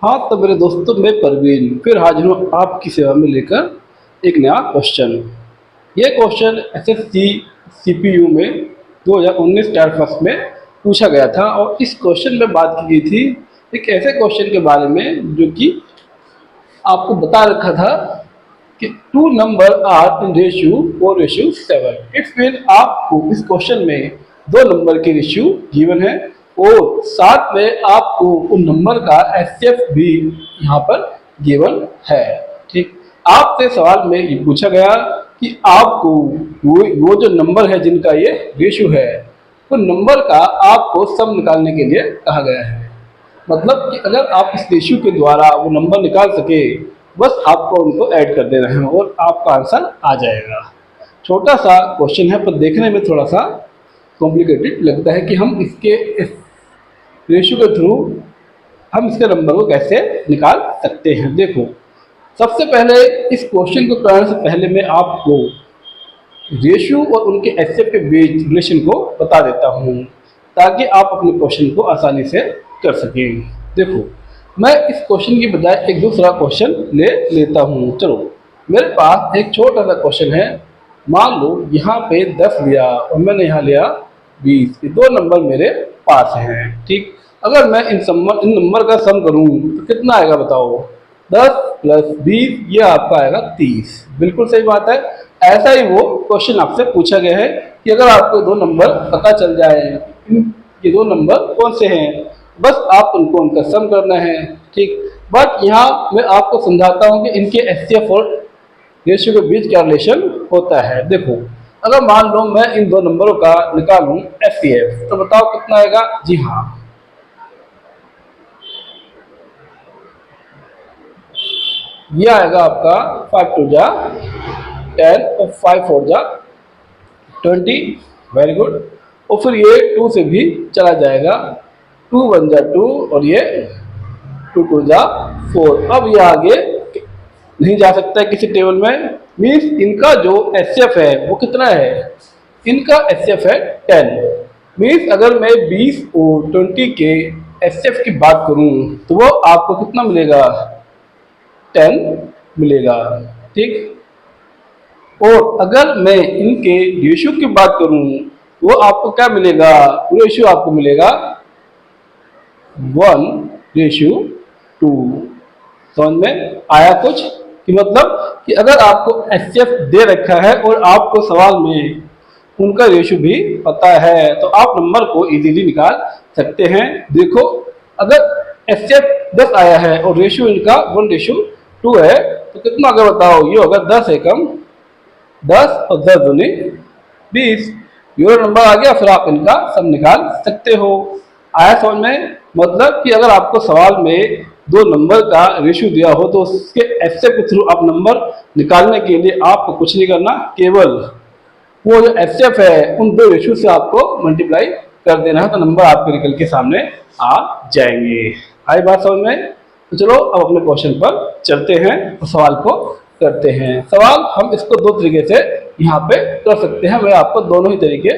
हाँ तो मेरे दोस्तों, मैं परवीन फिर हाजिर हूँ आपकी सेवा में लेकर एक नया क्वेश्चन। ये क्वेश्चन एसएससी सीपीयू में 2019 टायर फर्स्ट में पूछा गया था और इस क्वेश्चन में बात की गई थी एक ऐसे क्वेश्चन के बारे में जो कि आपको बता रखा था कि two number are in ratio 4:7। It's mean आपको इस क्वेश्चन में दो नंबर के रेशियो गिवन है और साथ में आपको उन नंबर का एचसीएफ भी यहाँ पर गिवन है। ठीक, आपसे सवाल में ये पूछा गया कि आपको वो जो नंबर है जिनका ये रेशियो है, तो नंबर का आपको सम निकालने के लिए कहा गया है। मतलब कि अगर आप इस रेशियो के द्वारा वो नंबर निकाल सके, बस आपको उनको ऐड कर देना है और आपका आंसर आ जाएगा। छोटा सा क्वेश्चन है पर देखने में थोड़ा सा कॉम्प्लिकेटेड लगता है कि हम इसके रेशियो के थ्रू हम इसके नंबर को कैसे निकाल सकते हैं। देखो, सबसे पहले इस क्वेश्चन को करने से पहले मैं आपको रेशियो और उनके एचसीएफ के बीच रिलेशन को बता देता हूँ ताकि आप अपने क्वेश्चन को आसानी से कर सकें। देखो, मैं इस क्वेश्चन की बजाय एक दूसरा क्वेश्चन ले लेता हूँ। चलो, मेरे पास एक छोटा सा क्वेश्चन है। मान लो यहाँ पे 10 लिया और मैंने यहाँ लिया 20। ये दो नंबर मेरे पास हैं। ठीक, अगर मैं इन नंबर का सम करूँ तो कितना आएगा बताओ? 10 + 20 ये आपका आएगा 30। बिल्कुल सही बात है। ऐसा ही वो क्वेश्चन आपसे पूछा गया है कि अगर आपको दो नंबर पता चल जाए, ये दो नंबर कौन से हैं, बस आप उनका सम करना है। ठीक, बट यहाँ मैं आपको समझाता हूँ कि इनके एचसीएफ और रेशियो के बीच क्या रिलेशन होता है। देखो, अगर मान लो मैं इन दो नंबरों का निकालूं एचसीएफ, तो बताओ कितना आएगा? जी हाँ, ये आएगा आपका 5 2 जा 10 और 5 4 जा 20। Very good. और फिर ये 2 से भी चला जाएगा, 2 1 जा 2 और ये 2 2 जा 4। अब ये आगे नहीं जा सकता है किसी टेबल में। मीन्स इनका जो एचसीएफ है वो कितना है? इनका एचसीएफ है 10। मीन्स अगर मैं 20 और 20 के एचसीएफ की बात करूं तो वो आपको कितना मिलेगा? 10 मिलेगा। ठीक, और अगर मैं इनके रेशियो की बात करूं वो आपको क्या मिलेगा? रेशियो आपको मिलेगा 1:2। समझ में आया कुछ? कि मतलब कि अगर आपको एचसीएफ दे रखा है और आपको सवाल में उनका रेशियो भी पता है तो आप नंबर को इजीली निकाल सकते हैं। देखो, अगर एचसीएफ 10 आया है और रेशियो इनका 1:2 है तो कितना होगा बताओ? ये होगा 10 एकम 10 और 10 दूनी 20। ये नंबर आ गया, फिर आप इनका सम निकाल सकते हो। आया समझ में? मतलब कि अगर आपको सवाल में दो नंबर का रेशियो दिया हो तो उसके एचसीएफ के थ्रू आप नंबर निकालने के लिए आपको कुछ नहीं करना, केवल वो जो एचसीएफ है उन दो रेशियो से आपको मल्टीप्लाई कर देना है तो नंबर आपके निकल के सामने आ जाएंगे। आई बात समझ में? तो चलो अब अपने क्वेश्चन पर चलते हैं और सवाल को करते हैं। सवाल हम इसको दो तरीके से यहाँ पे कर सकते हैं। मैं आपको दोनों ही तरीके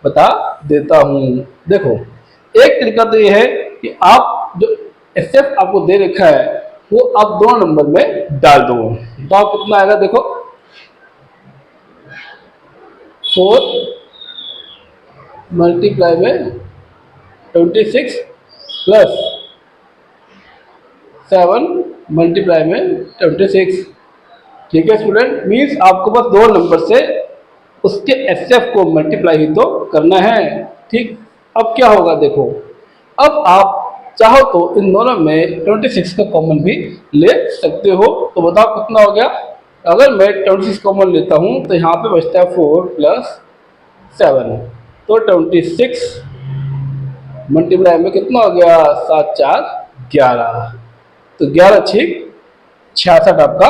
बता देता हूँ। देखो, एक तरीका तो ये है कि आप जो एचसीएफ आपको दे रखा है वो आप दो नंबर में डाल दो तो आप कितना आएगा? देखो, 4 मल्टीप्लाई में 26 प्लस 7 मल्टीप्लाई में 26। ठीक है स्टूडेंट, मीन्स आपको बस दो नंबर से उसके एचसीएफ को मल्टीप्लाई ही तो करना है। ठीक, अब क्या होगा? देखो, अब आप चाहो तो इन दोनों में 26 का कॉमन भी ले सकते हो। तो बताओ कितना हो गया? अगर मैं 26 कॉमन लेता हूं तो यहाँ पे बचता है 4 + 7, तो 26 मल्टीप्लाई में कितना हो गया? 7 4 11। तो 11 6 66 आपका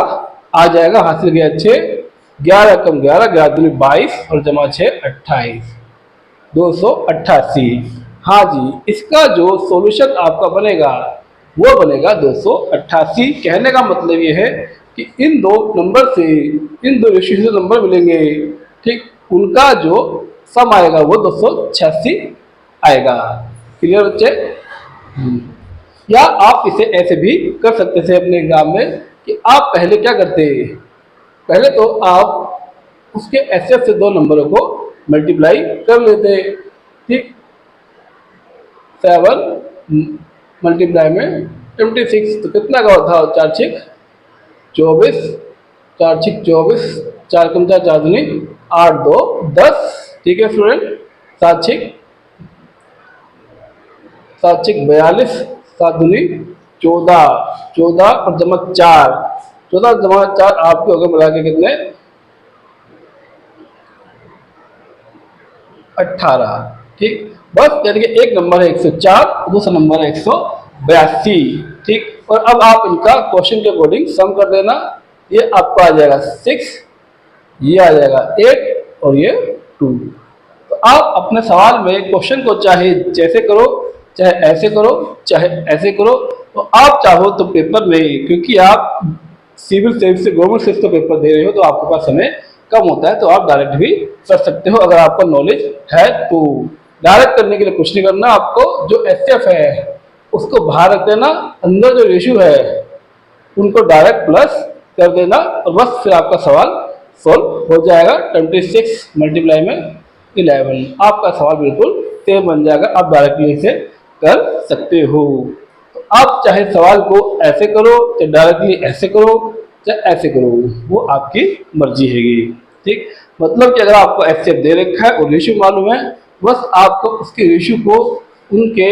आ जाएगा। हासिल गया 6, 11 कम 11, 11 दूनी 22 और जमा 6 28, 288। हाँ जी, इसका जो सॉल्यूशन आपका बनेगा वो बनेगा 288। कहने का मतलब ये है कि इन दो नंबर से इन दो रेशियो से नंबर मिलेंगे, ठीक, उनका जो सम आएगा वो 286 आएगा। क्लियर बच्चे? या आप इसे ऐसे भी कर सकते थे अपने एग्जाम में कि आप पहले क्या करते, पहले तो आप उसके एसएफ से दो नंबरों को मल्टीप्लाई कर लेते। ठीक, 7 मल्टीप्लाई में 26 तो कितना का था, 4 छिक 24, 4 छिक 24, 4 कम 4 4 दूनी 8 2 10। ठीक है स्टूडेंट, 7 छिक 42, 7 दूनी 14, 14 और जमा 4, 14 जमा 4 आपके हो गए मिला के कितने, 18। ठीक, बस यानी कि एक नंबर है 104, दूसरा नंबर है 182। ठीक, और अब आप इनका क्वेश्चन के अकॉर्डिंग सम कर देना। ये आपको आ जाएगा 6, ये आ जाएगा 8 और ये 2। तो आप अपने सवाल में क्वेश्चन को चाहे जैसे करो, चाहे ऐसे करो, चाहे ऐसे करो, तो आप चाहो तो पेपर में, क्योंकि आप सिविल सर्विस से गवर्नमेंट सर्विस का पेपर दे रहे हो तो आपके पास समय कम होता है, तो आप डायरेक्ट भी कर सकते हो अगर आपका नॉलेज है तो। डायरेक्ट करने के लिए कुछ नहीं करना, आपको जो एचसीएफ है उसको बाहर रख देना, अंदर जो रेशियो है उनको डायरेक्ट प्लस कर देना और बस फिर आपका सवाल सोल्व हो जाएगा। 26 मल्टीप्लाई में 11, आपका सवाल बिल्कुल सेम बन जाएगा, आप डायरेक्टली इसे कर सकते हो। तो आप चाहे सवाल को ऐसे करो, चाहे डायरेक्टली ऐसे करो, चाहे ऐसे करो, वो आपकी मर्जी हैगी। ठीक, मतलब कि अगर आपको एचसीएफ दे रखा है और रेशियो मालूम है, बस आपको उसके रेशियो को उनके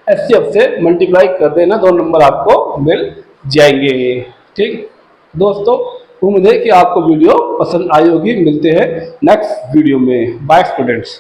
एचसीएफ से मल्टीप्लाई कर देना, दो नंबर आपको मिल जाएंगे। ठीक दोस्तों, उम्मीद है कि आपको वीडियो पसंद आई होगी। मिलते हैं नेक्स्ट वीडियो में। Bye students.